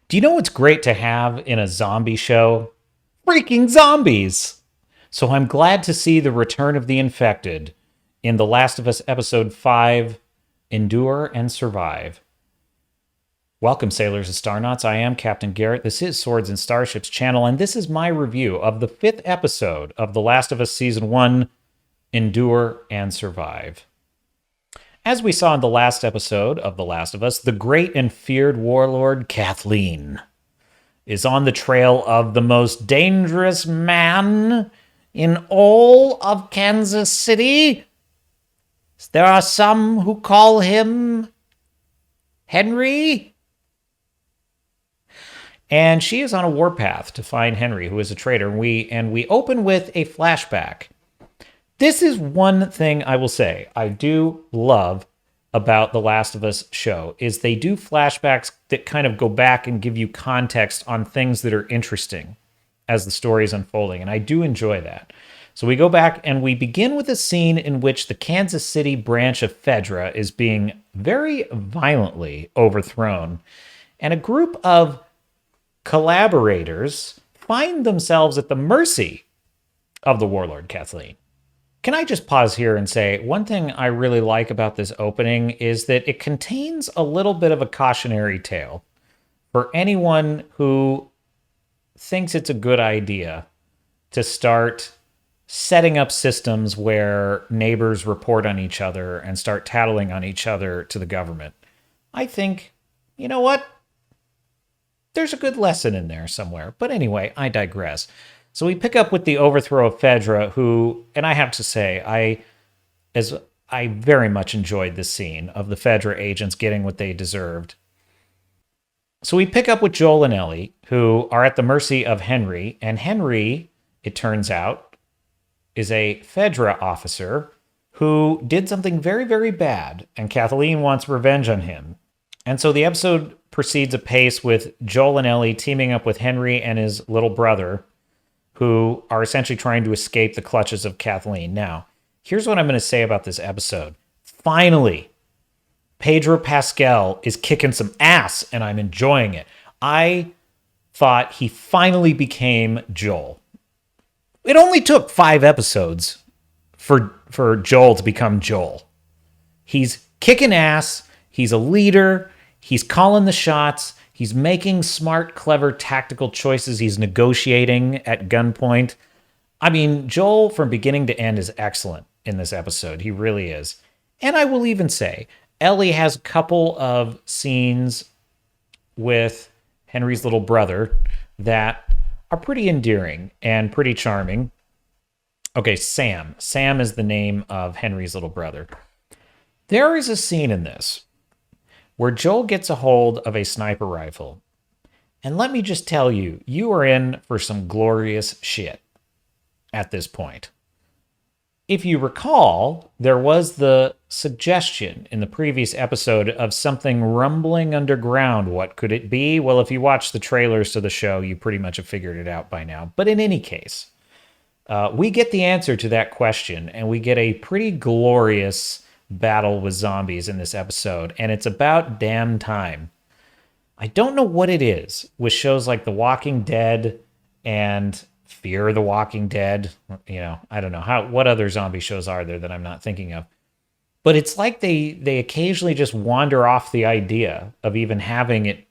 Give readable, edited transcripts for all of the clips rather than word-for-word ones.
Do you know what's great to have in a zombie show? Freaking zombies! So I'm glad to see the return of the infected in The Last of Us Episode 5, Endure and Survive. Welcome, sailors and starnauts. I am Captain Garrett. This is Swords and Starships Channel, and this is my review of the 5th episode of The Last of Us Season 1, Endure and Survive. As we saw in the last episode of The Last of Us, the great and feared warlord Kathleen is on the trail of the most dangerous man in all of Kansas City. There are some who call him Henry. And she is on a warpath to find Henry, who is a traitor. And we open with a flashback. This is one thing I will say I do love about The Last of Us show is they do flashbacks that kind of go back and give you context on things that are interesting as the story is unfolding. And I do enjoy that. So we go back and we begin with a scene in which the Kansas City branch of Fedra is being very violently overthrown. And a group of collaborators find themselves at the mercy of the warlord Kathleen. Can I just pause here and say, one thing I really like about this opening is that it contains a little bit of a cautionary tale for anyone who thinks it's a good idea to start setting up systems where neighbors report on each other and start tattling on each other to the government. I think, you know what? There's a good lesson in there somewhere. But anyway, I digress. So we pick up with the overthrow of Fedra, who, and I have to say, I very much enjoyed this scene of the Fedra agents getting what they deserved. So we pick up with Joel and Ellie, who are at the mercy of Henry, and Henry, it turns out, is a Fedra officer who did something very, very bad, and Kathleen wants revenge on him. And so the episode proceeds apace with Joel and Ellie teaming up with Henry and his little brother, who are essentially trying to escape the clutches of Kathleen. Now, here's what I'm going to say about this episode. Finally, Pedro Pascal is kicking some ass, and I'm enjoying it. I thought he finally became Joel. It only took 5 episodes for Joel to become Joel. He's kicking ass. He's a leader. He's calling the shots. He's making smart, clever, tactical choices. He's negotiating at gunpoint. I mean, Joel, from beginning to end, is excellent in this episode. He really is. And I will even say, Ellie has a couple of scenes with Henry's little brother that are pretty endearing and pretty charming. Okay, Sam. Sam is the name of Henry's little brother. There is a scene in this where Joel gets a hold of a sniper rifle. And let me just tell you, you are in for some glorious shit at this point. If you recall, there was the suggestion in the previous episode of something rumbling underground. What could it be? Well, if you watch the trailers to the show, you pretty much have figured it out by now. But in any case, we get the answer to that question, and we get a pretty glorious battle with zombies in this episode, and it's about damn time. I don't know what it is with shows like The Walking Dead and Fear the Walking Dead. You know, I don't know what other zombie shows are there that I'm not thinking of. But it's like they occasionally just wander off the idea of even having it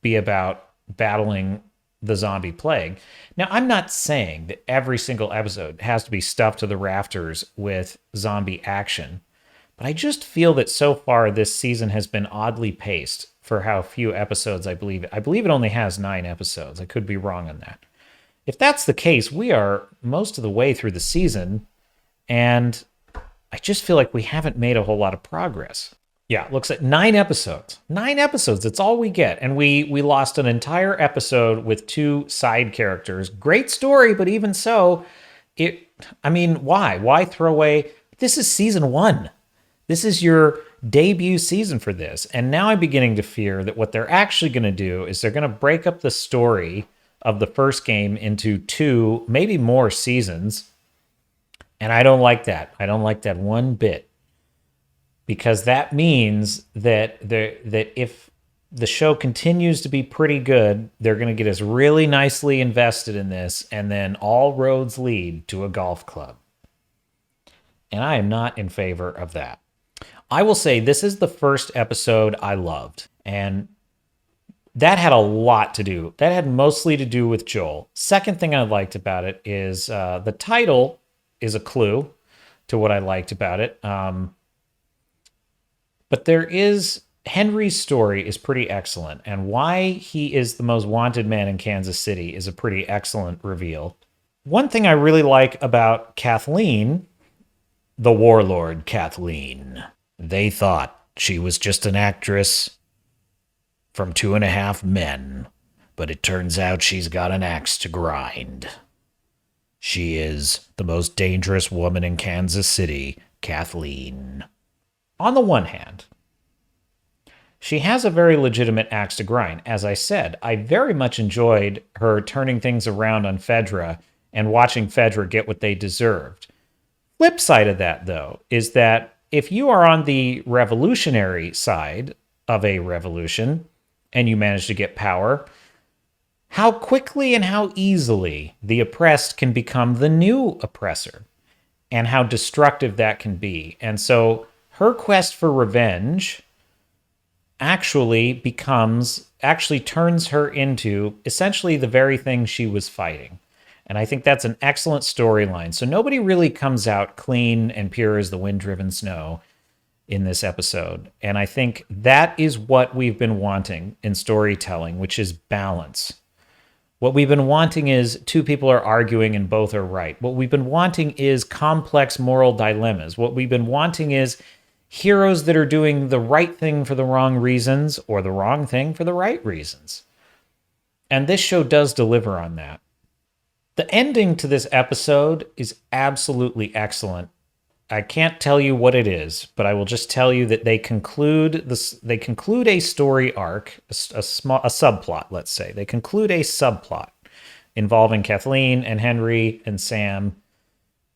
be about battling the zombie plague. Now, I'm not saying that every single episode has to be stuffed to the rafters with zombie action. But I just feel that so far this season has been oddly paced for how few episodes I believe. I believe it only has 9 episodes. I could be wrong on that. If that's the case, we are most of the way through the season, and I just feel like we haven't made a whole lot of progress. Yeah, it looks at 9 episodes. 9 episodes, that's all we get. And we lost an entire episode with 2 side characters. Great story, but even so, why? Why throw away? This is season 1. This is your debut season for this. And now I'm beginning to fear that what they're actually going to do is they're going to break up the story of the first game into 2, maybe more seasons. And I don't like that. I don't like that one bit. Because that means that if The show continues to be pretty good. They're going to get us really nicely invested in this, and then all roads lead to a golf club. And I am not in favor of that. I will say this is the first episode I loved, and that had a lot to do. That had mostly to do with Joel. Second thing I liked about it is the title is a clue to what I liked about it. But there is Henry's story is pretty excellent, and why he is the most wanted man in Kansas City is a pretty excellent reveal. One thing I really like about Kathleen, the warlord Kathleen, they thought she was just an actress from 2.5 Men, but it turns out she's got an axe to grind. She is the most dangerous woman in Kansas City, Kathleen. On the one hand, she has a very legitimate axe to grind. As I said, I very much enjoyed her turning things around on Fedra and watching Fedra get what they deserved. Flip side of that, though, is that if you are on the revolutionary side of a revolution and you manage to get power, how quickly and how easily the oppressed can become the new oppressor, and how destructive that can be. And so her quest for revenge actually turns her into essentially the very thing she was fighting. And I think that's an excellent storyline. So nobody really comes out clean and pure as the wind-driven snow in this episode. And I think that is what we've been wanting in storytelling, which is balance. What we've been wanting is two people are arguing and both are right. What we've been wanting is complex moral dilemmas. What we've been wanting is heroes that are doing the right thing for the wrong reasons or the wrong thing for the right reasons. And this show does deliver on that. The ending to this episode is absolutely excellent. I can't tell you what it is, but I will just tell you that they conclude a story arc, a subplot, let's say. They conclude a subplot involving Kathleen and Henry and Sam,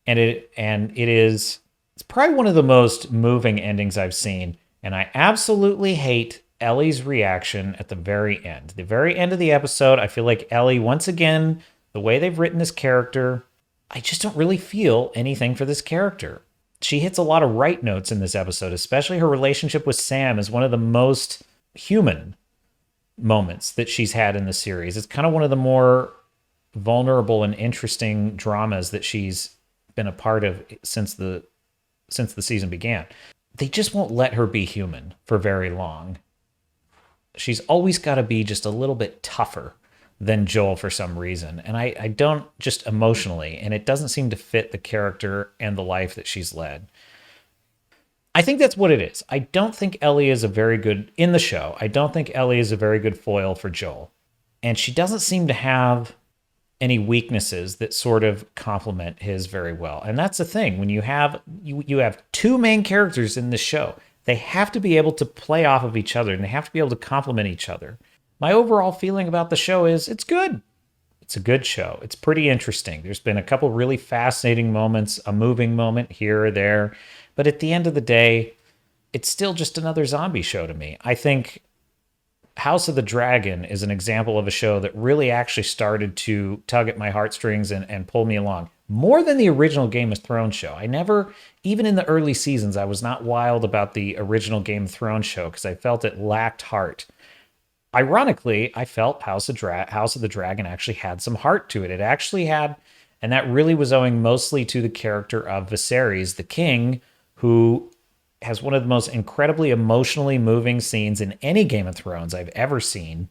and it's probably one of the most moving endings I've seen, and I absolutely hate Ellie's reaction at the very end. The very end of the episode, I feel like Ellie, once again, the way they've written this character, I just don't really feel anything for this character. She hits a lot of right notes in this episode, especially her relationship with Sam is one of the most human moments that she's had in the series. It's kind of one of the more vulnerable and interesting dramas that she's been a part of since the season began. They just won't let her be human for very long. She's always got to be just a little bit tougher than Joel for some reason. And I don't, just emotionally, and it doesn't seem to fit the character and the life that she's led. I think that's what it is. I don't think Ellie is in the show, I don't think Ellie is a very good foil for Joel. And she doesn't seem to have any weaknesses that sort of complement his very well. And that's the thing. When you have two main characters in the show, they have to be able to play off of each other, and they have to be able to complement each other. My overall feeling about the show is it's good. It's a good show. It's pretty interesting. There's been a couple really fascinating moments, a moving moment here or there. But at the end of the day, it's still just another zombie show to me. I think House of the Dragon is an example of a show that really actually started to tug at my heartstrings and pull me along. More than the original Game of Thrones show. I never, even in the early seasons, I was not wild about the original Game of Thrones show because I felt it lacked heart. Ironically, I felt House of the Dragon actually had some heart to it. It actually had, and that really was owing mostly to the character of Viserys, the king, who has one of the most incredibly emotionally moving scenes in any Game of Thrones I've ever seen.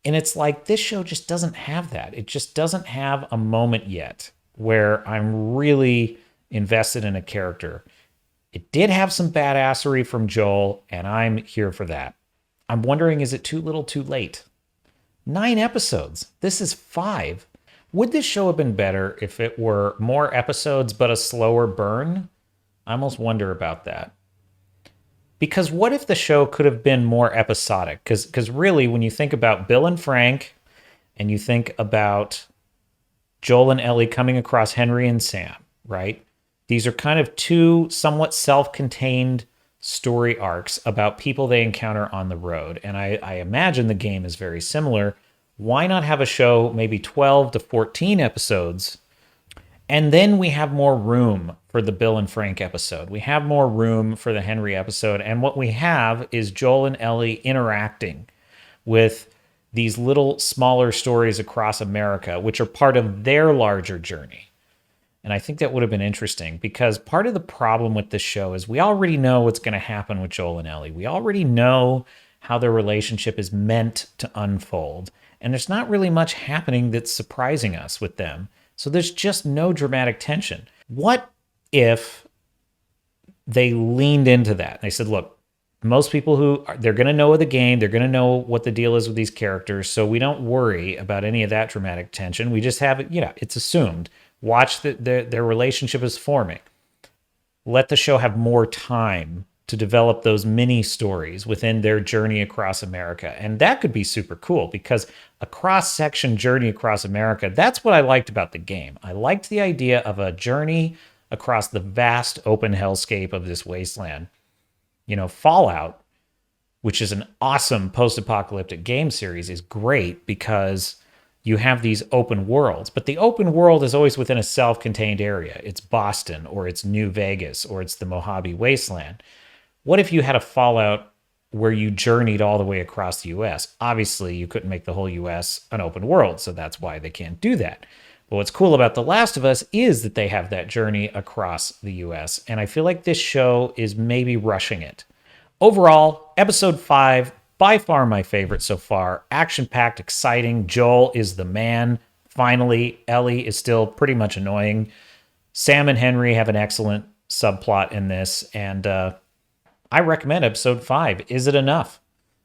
And it's like, this show just doesn't have that. It just doesn't have a moment yet where I'm really invested in a character. It did have some badassery from Joel, and I'm here for that. I'm wondering, is it too little too late? 9 episodes. This is 5. Would this show have been better if it were more episodes but a slower burn? I almost wonder about that. Because what if the show could have been more episodic? Because really, when you think about Bill and Frank, and you think about Joel and Ellie coming across Henry and Sam, right? These are kind of two somewhat self-contained story arcs about people they encounter on the road. And I imagine the game is very similar. Why not have a show, maybe 12 to 14 episodes, and then we have more room for the Bill and Frank episode. We have more room for the Henry episode. And what we have is Joel and Ellie interacting with these little smaller stories across America, which are part of their larger journey. And I think that would have been interesting because part of the problem with this show is we already know what's going to happen with Joel and Ellie. We already know how their relationship is meant to unfold. And there's not really much happening that's surprising us with them. So there's just no dramatic tension. What if they leaned into that? They said, look, most people they're going to know the game. They're going to know what the deal is with these characters. So we don't worry about any of that dramatic tension. We just have it, it's assumed. Watch their relationship is forming. Let the show have more time to develop those mini stories within their journey across America. And that could be super cool because a cross-section journey across America, that's what I liked about the game. I liked the idea of a journey across the vast open hellscape of this wasteland. Fallout, which is an awesome post-apocalyptic game series, is great because you have these open worlds, but the open world is always within a self-contained area. It's Boston, or it's New Vegas, or it's the Mojave Wasteland. What if you had a Fallout where you journeyed all the way across the U.S.? Obviously, you couldn't make the whole U.S. an open world, so that's why they can't do that. But what's cool about The Last of Us is that they have that journey across the U.S., and I feel like this show is maybe rushing it. Overall, episode 5, by far my favorite so far. Action-packed, exciting. Joel is the man. Finally, Ellie is still pretty much annoying. Sam and Henry have an excellent subplot in this, and I recommend episode 5. Is it enough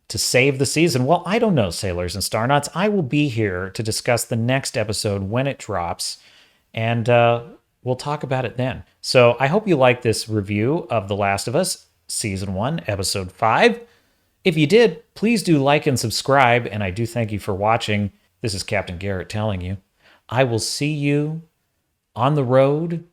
to save the season? Well, I don't know, Sailors and Starnauts. I will be here to discuss the next episode when it drops, and we'll talk about it then. So I hope you like this review of The Last of Us, Season 1, Episode 5. If you did, please do like and subscribe, and I do thank you for watching. This is Captain Garrett telling you, I will see you on the road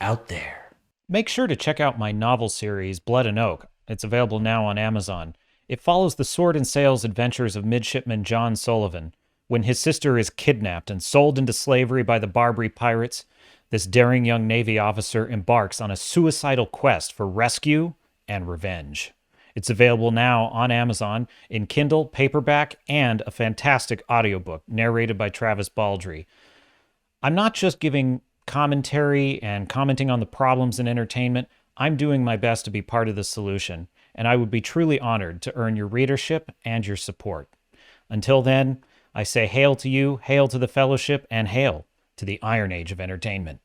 out there. Make sure to check out my novel series, Blood and Oak. It's available now on Amazon. It follows the sword and sails adventures of Midshipman John Sullivan. When his sister is kidnapped and sold into slavery by the Barbary pirates, this daring young Navy officer embarks on a suicidal quest for rescue and revenge. It's available now on Amazon in Kindle, paperback, and a fantastic audiobook narrated by Travis Baldry. I'm not just giving commentary and commenting on the problems in entertainment. I'm doing my best to be part of the solution, and I would be truly honored to earn your readership and your support. Until then, I say hail to you, hail to the fellowship, and hail to the Iron Age of entertainment.